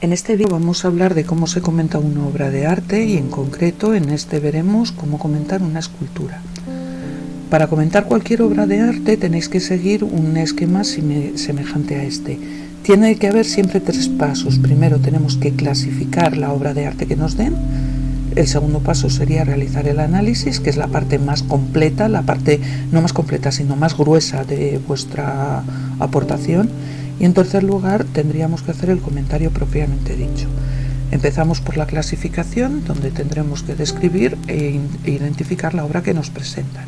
En este vídeo vamos a hablar de cómo se comenta una obra de arte y en concreto en este veremos cómo comentar una escultura. Para comentar cualquier obra de arte tenéis que seguir un esquema semejante a este. Tiene que haber siempre tres pasos. Primero tenemos que clasificar la obra de arte que nos den. El segundo paso sería realizar el análisis, que es la parte más completa, la parte no más completa sino más gruesa de vuestra aportación. Y en tercer lugar tendríamos que hacer el comentario propiamente dicho. Empezamos por la clasificación, donde tendremos que describir e identificar la obra que nos presentan.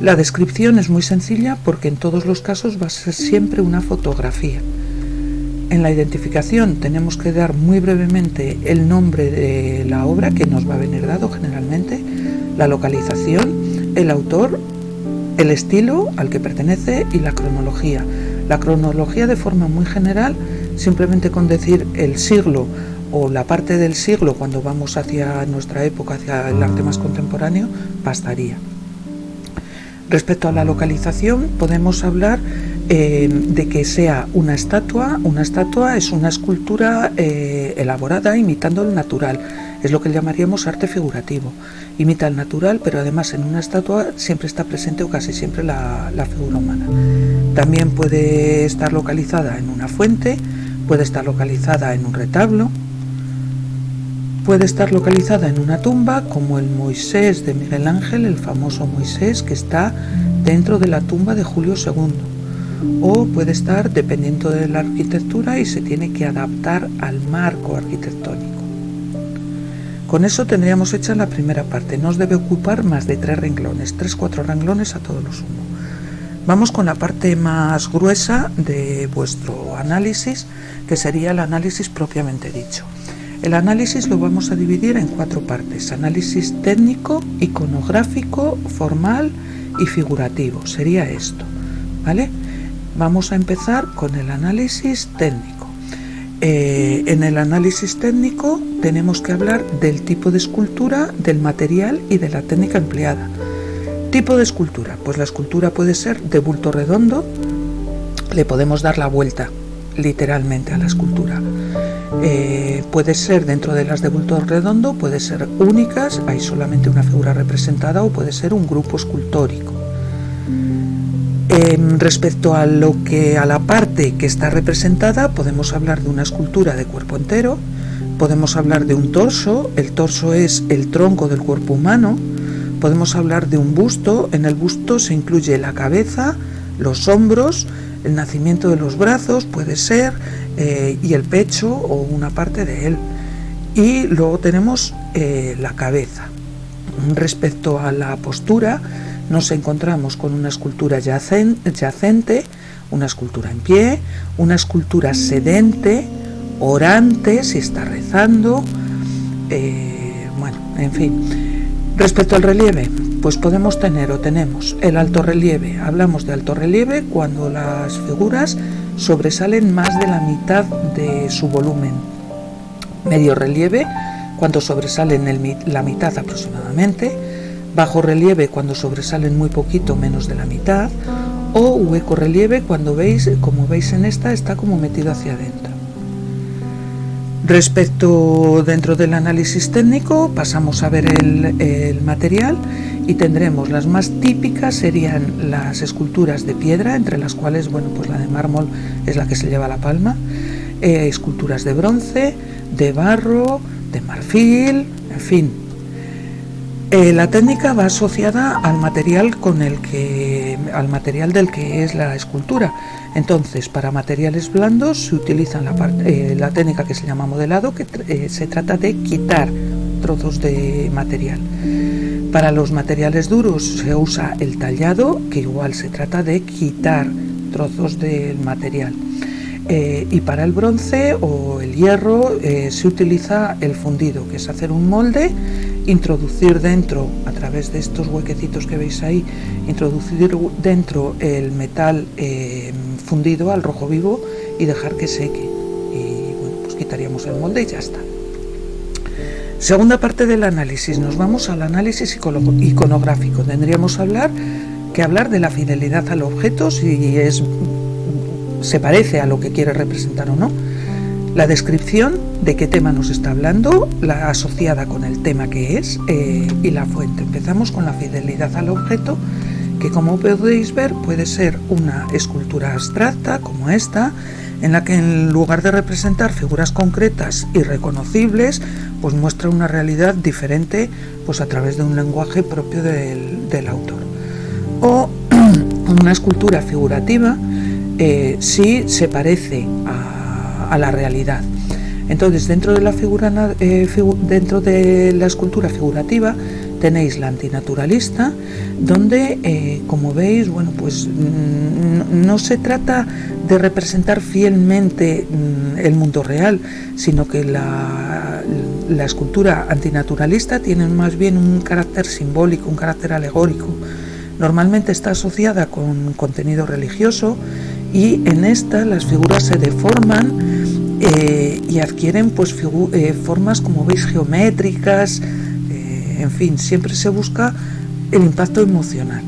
La descripción es muy sencilla porque en todos los casos va a ser siempre una fotografía. En la identificación tenemos que dar muy brevemente el nombre de la obra que nos va a venir dado generalmente, la localización, el autor, el estilo al que pertenece y la cronología. La cronología de forma muy general, simplemente con decir el siglo o la parte del siglo cuando vamos hacia nuestra época, hacia el arte más contemporáneo, bastaría. Respecto a la localización, podemos hablar de que sea una estatua. Una estatua es una escultura elaborada imitando el natural. Es lo que llamaríamos arte figurativo. Imita el natural, pero además en una estatua siempre está presente o casi siempre la figura humana. También puede estar localizada en una fuente, puede estar localizada en un retablo, puede estar localizada en una tumba, como el Moisés de Miguel Ángel, el famoso Moisés que está dentro de la tumba de Julio II. O puede estar dependiendo de la arquitectura y se tiene que adaptar al marco arquitectónico. Con eso tendríamos hecha la primera parte. No os debe ocupar más de 3-4 renglones a todo lo sumo. Vamos con la parte más gruesa de vuestro análisis, que sería el análisis propiamente dicho. El análisis lo vamos a dividir en 4 partes: análisis técnico, iconográfico, formal y figurativo. Sería esto, ¿vale? Vamos a empezar con el análisis técnico. En el análisis técnico tenemos que hablar del tipo de escultura, del material y de la técnica empleada. Tipo de escultura, pues la escultura puede ser de bulto redondo, le podemos dar la vuelta literalmente a la escultura. Puede ser dentro de las de bulto redondo, puede ser únicas, hay solamente una figura representada, o puede ser un grupo escultórico. Respecto a la parte que está representada, podemos hablar de una escultura de cuerpo entero, podemos hablar de un torso, el torso es el tronco del cuerpo humano, podemos hablar de un busto, en el busto se incluye la cabeza, los hombros, el nacimiento de los brazos, puede ser, y el pecho o una parte de él. Y luego tenemos la cabeza. Respecto a la postura, nos encontramos con una escultura yacente, una escultura en pie, una escultura sedente, orante, si está rezando, en fin. Respecto al relieve, pues podemos tener o tenemos el alto relieve. Hablamos de alto relieve cuando las figuras sobresalen más de la mitad de su volumen. Medio relieve cuando sobresalen la mitad aproximadamente. Bajo relieve cuando sobresalen muy poquito, menos de la mitad. O hueco relieve cuando veis, como veis en esta, está como metido hacia adentro. Respecto dentro del análisis técnico, pasamos a ver el material y tendremos las más típicas serían las esculturas de piedra, entre las cuales, pues la de mármol es la que se lleva la palma, esculturas de bronce, de barro, de marfil, en fin. La técnica va asociada al material del que es la escultura. Entonces, para materiales blandos se utiliza la técnica que se llama modelado, que se trata de quitar trozos de material. Para los materiales duros se usa el tallado, que igual se trata de quitar trozos del material. Y para el bronce o el hierro se utiliza el fundido, que es hacer un molde, introducir dentro, a través de estos huequecitos que veis ahí, introducir dentro el metal fundido al rojo vivo y dejar que seque. Y pues quitaríamos el molde y ya está. Segunda parte del análisis, nos vamos al análisis iconográfico. Tendríamos que hablar de la fidelidad al objeto, si se parece a lo que quiere representar o no. la descripción de qué tema nos está hablando, la asociada con el tema que es y la fuente. Empezamos con la fidelidad al objeto, que como podéis ver puede ser una escultura abstracta como esta, en la que en lugar de representar figuras concretas y reconocibles, pues muestra una realidad diferente pues a través de un lenguaje propio del autor. O una escultura figurativa sí se parece a la realidad. Entonces, dentro de la escultura figurativa tenéis la antinaturalista, donde, como veis, bueno, pues no se trata de representar fielmente el mundo real, sino que la escultura antinaturalista tiene más bien un carácter simbólico, un carácter alegórico. Normalmente está asociada con contenido religioso y en esta las figuras se deforman y adquieren pues formas, como veis, geométricas. En fin, siempre se busca el impacto emocional.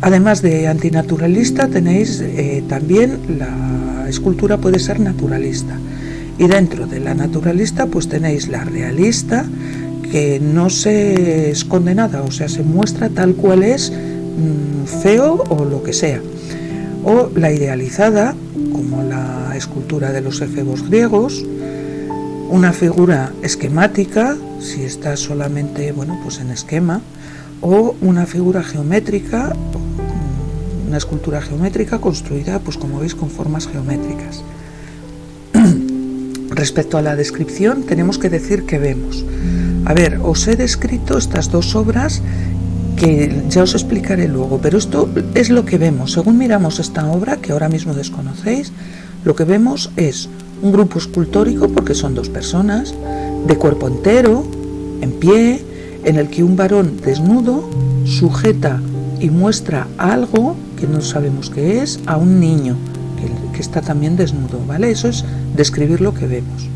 Además de antinaturalista tenéis también la escultura puede ser naturalista, y dentro de la naturalista pues tenéis la realista, que no se esconde nada, o sea, se muestra tal cual es, feo o lo que sea. O la idealizada, como la escultura de los efebos griegos, una figura esquemática, si está solamente, bueno, pues en esquema, o una figura geométrica, una escultura geométrica construida, pues como veis, con formas geométricas. Respecto a la descripción, tenemos que decir que vemos. A ver, os he descrito estas dos obras que ya os explicaré luego, pero esto es lo que vemos. Según miramos esta obra, que ahora mismo desconocéis, lo que vemos es un grupo escultórico, porque son dos personas, de cuerpo entero, en pie, en el que un varón desnudo sujeta y muestra algo que no sabemos qué es a un niño que está también desnudo, ¿vale? Eso es describir lo que vemos.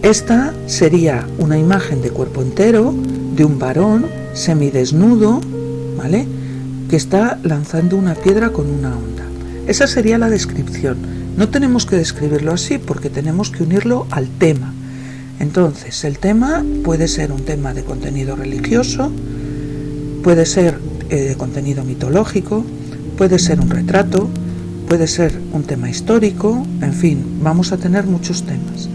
Esta sería una imagen de cuerpo entero de un varón semidesnudo, ¿vale?, que está lanzando una piedra con una onda. Esa sería la descripción. No tenemos que describirlo así porque tenemos que unirlo al tema. Entonces, el tema puede ser un tema de contenido religioso, puede ser de contenido mitológico, puede ser un retrato, puede ser un tema histórico, en fin, vamos a tener muchos temas.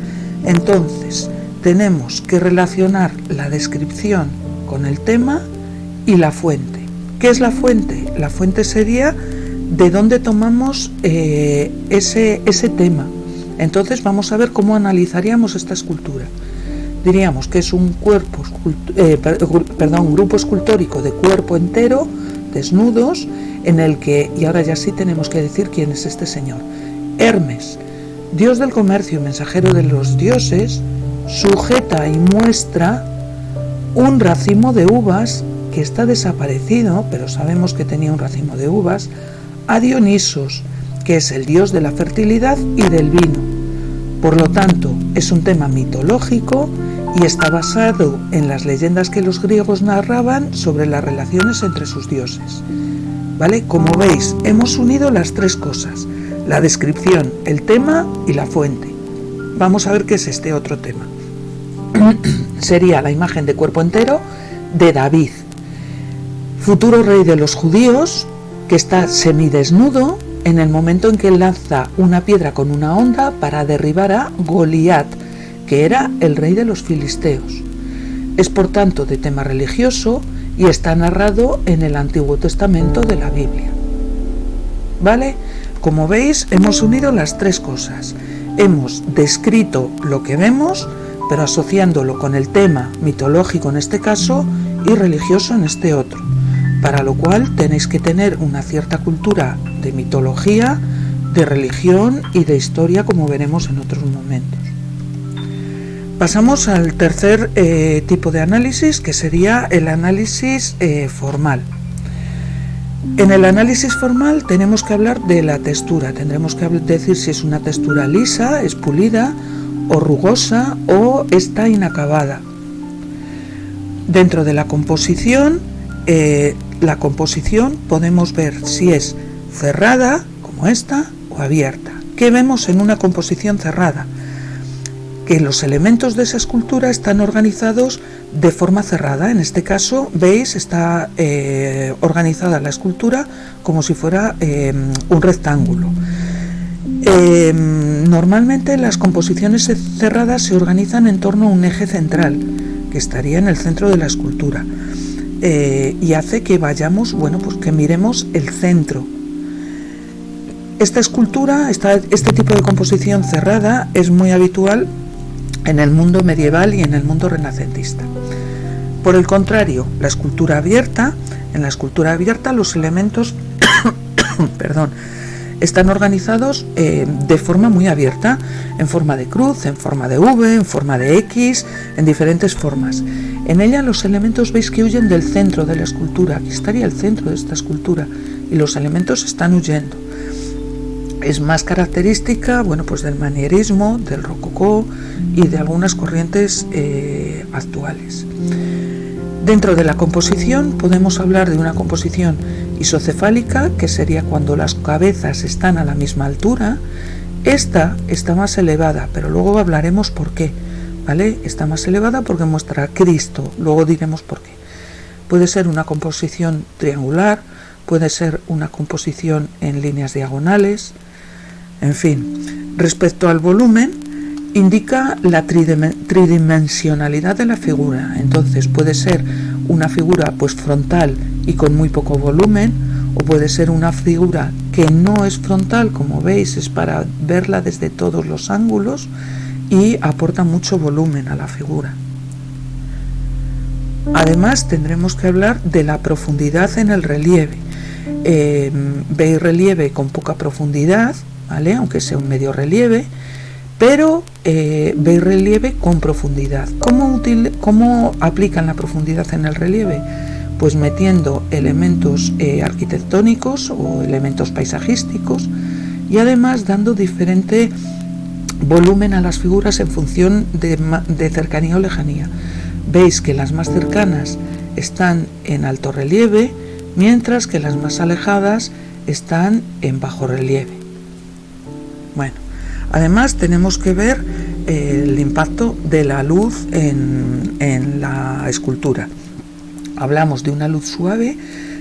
Entonces, tenemos que relacionar la descripción con el tema y la fuente. ¿Qué es la fuente? La fuente sería de dónde tomamos ese tema. Entonces vamos a ver cómo analizaríamos esta escultura. Diríamos que es un grupo escultórico de cuerpo entero, desnudos, en el que, y ahora ya sí tenemos que decir quién es este señor. Hermes, dios del comercio y mensajero de los dioses, sujeta y muestra un racimo de uvas que está desaparecido, pero sabemos que tenía un racimo de uvas, a Dionisos, que es el dios de la fertilidad y del vino. Por lo tanto, es un tema mitológico y está basado en las leyendas que los griegos narraban sobre las relaciones entre sus dioses. ¿Vale? Como veis, hemos unido las tres cosas: la descripción, el tema y la fuente. Vamos a ver qué es este otro tema. Sería la imagen de cuerpo entero de David, futuro rey de los judíos, que está semidesnudo en el momento en que lanza una piedra con una honda para derribar a Goliat, que era el rey de los filisteos. Es por tanto de tema religioso y está narrado en el Antiguo Testamento de la Biblia. ¿Vale? Como veis, hemos unido las tres cosas. Hemos descrito lo que vemos, pero asociándolo con el tema mitológico en este caso y religioso en este otro, para lo cual tenéis que tener una cierta cultura de mitología, de religión y de historia, como veremos en otros momentos. Pasamos al tercer tipo de análisis, que sería el análisis formal. En el análisis formal tenemos que hablar de la textura, tendremos que decir si es una textura lisa, es pulida, o rugosa, o está inacabada. Dentro de la composición podemos ver si es cerrada, como esta, o abierta. ¿Qué vemos en una composición cerrada? Que los elementos de esa escultura están organizados de forma cerrada. En este caso, veis, está organizada la escultura como si fuera un rectángulo. Normalmente las composiciones cerradas se organizan en torno a un eje central, que estaría en el centro de la escultura, y hace que vayamos, bueno, pues que miremos el centro. Esta escultura, este tipo de composición cerrada es muy habitual en el mundo medieval y en el mundo renacentista. Por el contrario, la escultura abierta, en la escultura abierta los elementos perdón, están organizados de forma muy abierta, en forma de cruz, en forma de V, en forma de X, en diferentes formas. En ella los elementos veis que huyen del centro de la escultura. Aquí estaría el centro de esta escultura y los elementos están huyendo. Es más característica, bueno, pues del manierismo, del rococó y de algunas corrientes actuales. Dentro de la composición podemos hablar de una composición isocefálica, que sería cuando las cabezas están a la misma altura. Esta está más elevada, pero luego hablaremos por qué, ¿vale? Está más elevada porque muestra a Cristo, luego diremos por qué. Puede ser una composición triangular, puede ser una composición en líneas diagonales, en fin. Respecto al volumen, indica la tridimensionalidad de la figura. Entonces puede ser una figura pues frontal y con muy poco volumen, o puede ser una figura que no es frontal, como veis, es para verla desde todos los ángulos y aporta mucho volumen a la figura. Además tendremos que hablar de la profundidad en el relieve. Veis relieve con poca profundidad, ¿vale? Aunque sea un medio relieve, pero veis relieve con profundidad. ¿Cómo aplican la profundidad en el relieve? Pues metiendo elementos arquitectónicos o elementos paisajísticos y además dando diferente volumen a las figuras en función de cercanía o lejanía. Veis que las más cercanas están en alto relieve, mientras que las más alejadas están en bajo relieve. Bueno, además tenemos que ver el impacto de la luz en la escultura. Hablamos de una luz suave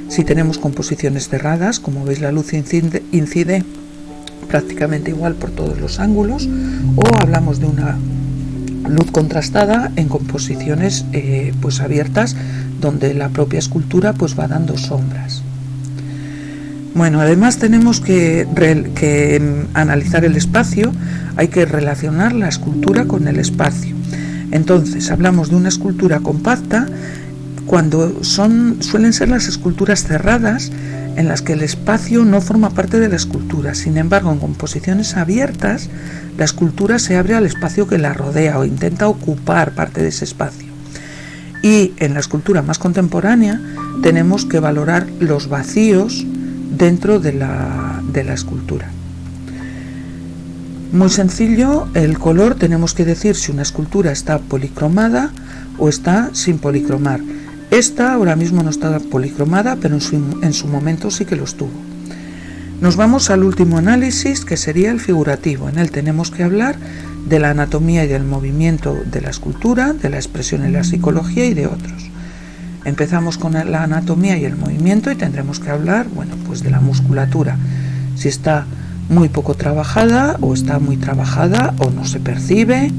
si tenemos composiciones cerradas. Como veis, la luz incide prácticamente igual por todos los ángulos, o hablamos de una luz contrastada en composiciones pues abiertas, donde la propia escultura pues va dando sombras. Bueno, además tenemos que analizar el espacio. Hay que relacionar la escultura con el espacio. Entonces hablamos de una escultura compacta cuando suelen ser las esculturas cerradas, en las que el espacio no forma parte de la escultura. Sin embargo, en composiciones abiertas, la escultura se abre al espacio que la rodea o intenta ocupar parte de ese espacio. Y en la escultura más contemporánea tenemos que valorar los vacíos dentro de la escultura. Muy sencillo, el color, tenemos que decir si una escultura está policromada o está sin policromar. Esta ahora mismo no está policromada, pero en su momento sí que lo estuvo. Nos vamos al último análisis, que sería el figurativo. En él tenemos que hablar de la anatomía y del movimiento de la escultura, de la expresión y la psicología y de otros. Empezamos con la anatomía y el movimiento y tendremos que hablar, bueno, pues de la musculatura, si está muy poco trabajada o está muy trabajada o no se percibe.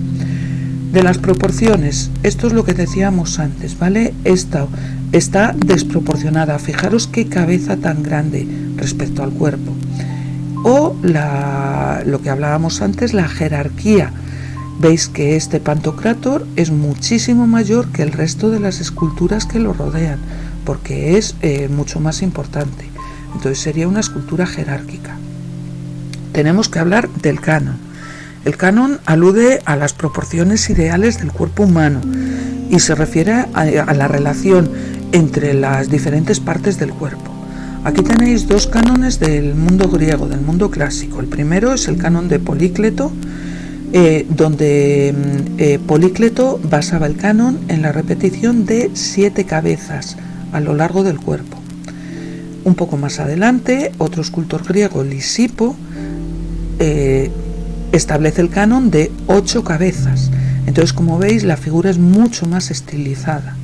De las proporciones, esto es lo que decíamos antes, ¿vale? Esta está desproporcionada. Fijaros qué cabeza tan grande respecto al cuerpo. O lo que hablábamos antes, la jerarquía. Veis que este Pantocrátor es muchísimo mayor que el resto de las esculturas que lo rodean, porque es mucho más importante. Entonces sería una escultura jerárquica. Tenemos que hablar del canon. El canon alude a las proporciones ideales del cuerpo humano y se refiere a la relación entre las diferentes partes del cuerpo. Aquí tenéis dos cánones del mundo griego, del mundo clásico. El primero es el canon de Polícleto, donde Polícleto basaba el canon en la repetición de 7 cabezas a lo largo del cuerpo. Un poco más adelante, otro escultor griego, Lisipo, establece el canon de 8 cabezas. Entonces, como veis, la figura es mucho más estilizada.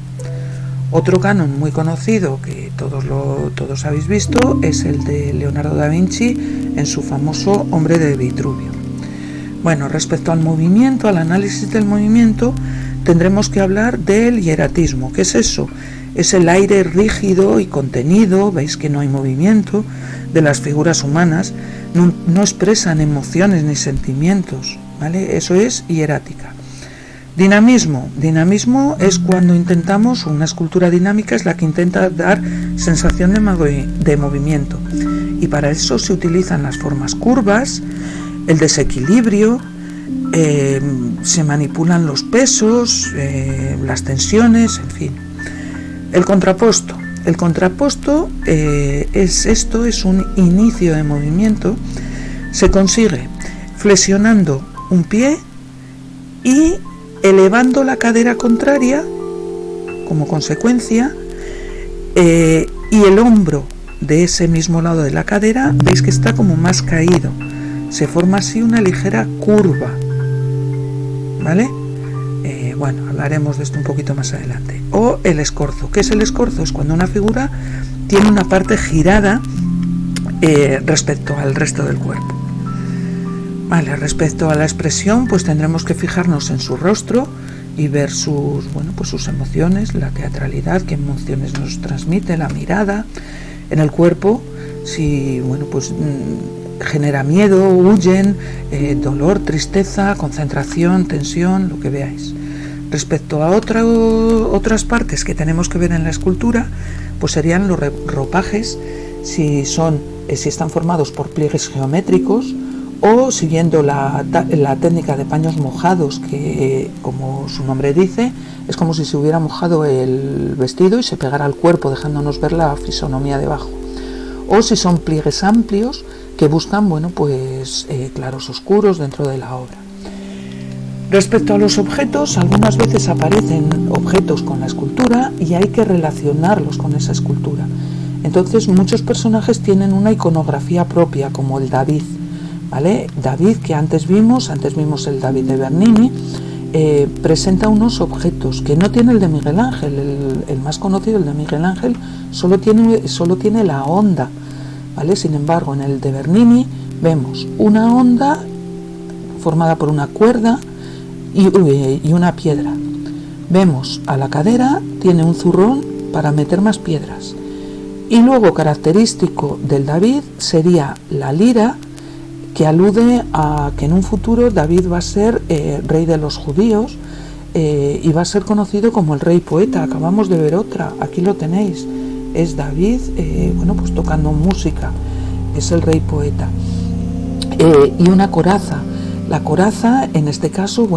Otro canon muy conocido que todos habéis visto es el de Leonardo da Vinci en su famoso Hombre de Vitruvio. Bueno, respecto al movimiento, al análisis del movimiento, tendremos que hablar del hieratismo. ¿Qué es eso? Es el aire rígido y contenido, veis que no hay movimiento, de las figuras humanas, no expresan emociones ni sentimientos, ¿vale? Eso es hierática. Dinamismo. Dinamismo es cuando intentamos, una escultura dinámica es la que intenta dar sensación de movimiento. Y para eso se utilizan las formas curvas, el desequilibrio, se manipulan los pesos, las tensiones, en fin. El contraposto. El contraposto es un inicio de movimiento. Se consigue flexionando un pie y elevando la cadera contraria como consecuencia, y el hombro de ese mismo lado de la cadera, veis que está como más caído. Se forma así una ligera curva, ¿vale? Bueno, hablaremos de esto un poquito más adelante. O el escorzo. ¿Qué es el escorzo? Es cuando una figura tiene una parte girada respecto al resto del cuerpo. Vale, respecto a la expresión, pues tendremos que fijarnos en su rostro y ver sus emociones, la teatralidad, qué emociones nos transmite, la mirada. En el cuerpo, si genera miedo, huyen, dolor, tristeza, concentración, tensión, lo que veáis. Respecto a otras partes que tenemos que ver en la escultura, pues serían los ropajes, si están formados por pliegues geométricos, o siguiendo la técnica de paños mojados, que como su nombre dice, es como si se hubiera mojado el vestido y se pegara al cuerpo, dejándonos ver la fisonomía debajo. O si son pliegues amplios que buscan claros oscuros dentro de la obra. Respecto a los objetos, algunas veces aparecen objetos con la escultura y hay que relacionarlos con esa escultura. Entonces muchos personajes tienen una iconografía propia, como el David, ¿vale? David, que antes vimos el David de Bernini, presenta unos objetos que no tiene el de Miguel Ángel. El más conocido, el de Miguel Ángel, solo tiene la onda, ¿vale? Sin embargo, en el de Bernini vemos una onda formada por una cuerda y una piedra. Vemos a la cadera, tiene un zurrón para meter más piedras. Y luego, característico del David, sería la lira, que alude a que en un futuro David va a ser rey de los judíos, y va a ser conocido como el rey poeta. Acabamos de ver otra, aquí lo tenéis, es David tocando música, es el rey poeta. Y una coraza. La coraza, en este caso,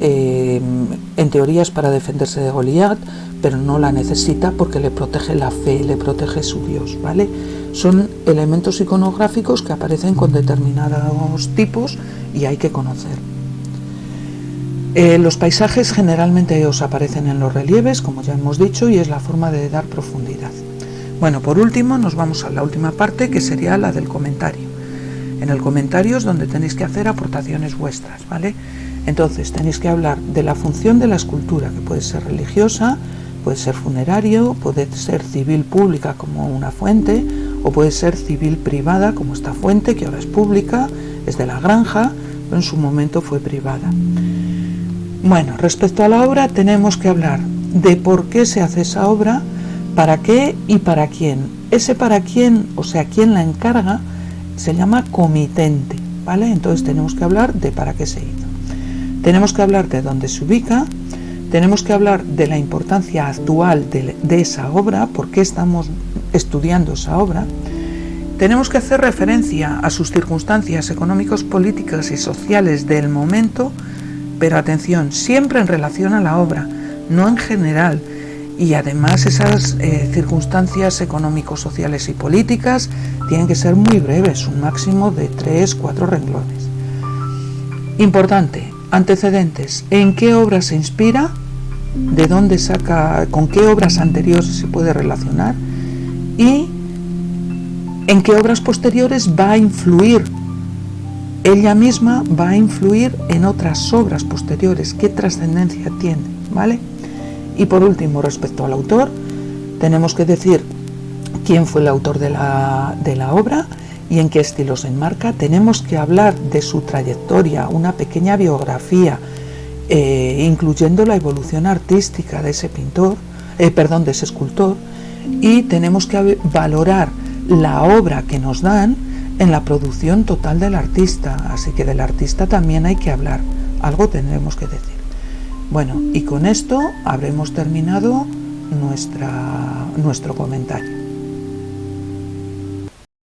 en teoría es para defenderse de Goliat, pero no la necesita porque le protege la fe, le protege su Dios, ¿vale? Son elementos iconográficos que aparecen con determinados tipos y hay que conocer. Los paisajes generalmente os aparecen en los relieves, como ya hemos dicho, y es la forma de dar profundidad. Bueno, por último nos vamos a la última parte, que sería la del comentario. En el comentario es donde tenéis que hacer aportaciones vuestras, ¿vale? Entonces tenéis que hablar de la función de la escultura, que puede ser religiosa, puede ser funerario, puede ser civil pública como una fuente, o puede ser civil privada como esta fuente, que ahora es pública, es de la granja, pero en su momento fue privada. Bueno, respecto a la obra tenemos que hablar de por qué se hace esa obra, para qué y para quién. Ese para quién, o sea, quién la encarga, se llama comitente, ¿vale? Entonces tenemos que hablar de para qué se hizo. Tenemos que hablar de dónde se ubica, tenemos que hablar de la importancia actual de esa obra, por qué estamos estudiando esa obra. Tenemos que hacer referencia a sus circunstancias económicas, políticas y sociales del momento, pero atención, siempre en relación a la obra, no en general. Y además esas circunstancias económicos, sociales y políticas tienen que ser muy breves, un máximo de 3-4 renglones. Importante, antecedentes, ¿en qué obra se inspira? ¿De dónde saca? ¿Con qué obras anteriores se puede relacionar? ¿Y en qué obras posteriores va a influir ella misma va a influir en otras obras posteriores, qué trascendencia tiene, ¿vale? Y por último, respecto al autor, tenemos que decir quién fue el autor de la obra y en qué estilo se enmarca. Tenemos que hablar de su trayectoria, una pequeña biografía, incluyendo la evolución artística de ese pintor, de ese escultor, y tenemos que valorar la obra que nos dan en la producción total del artista, así que del artista también hay que hablar, algo tendremos que decir. Bueno, y con esto habremos terminado nuestro comentario.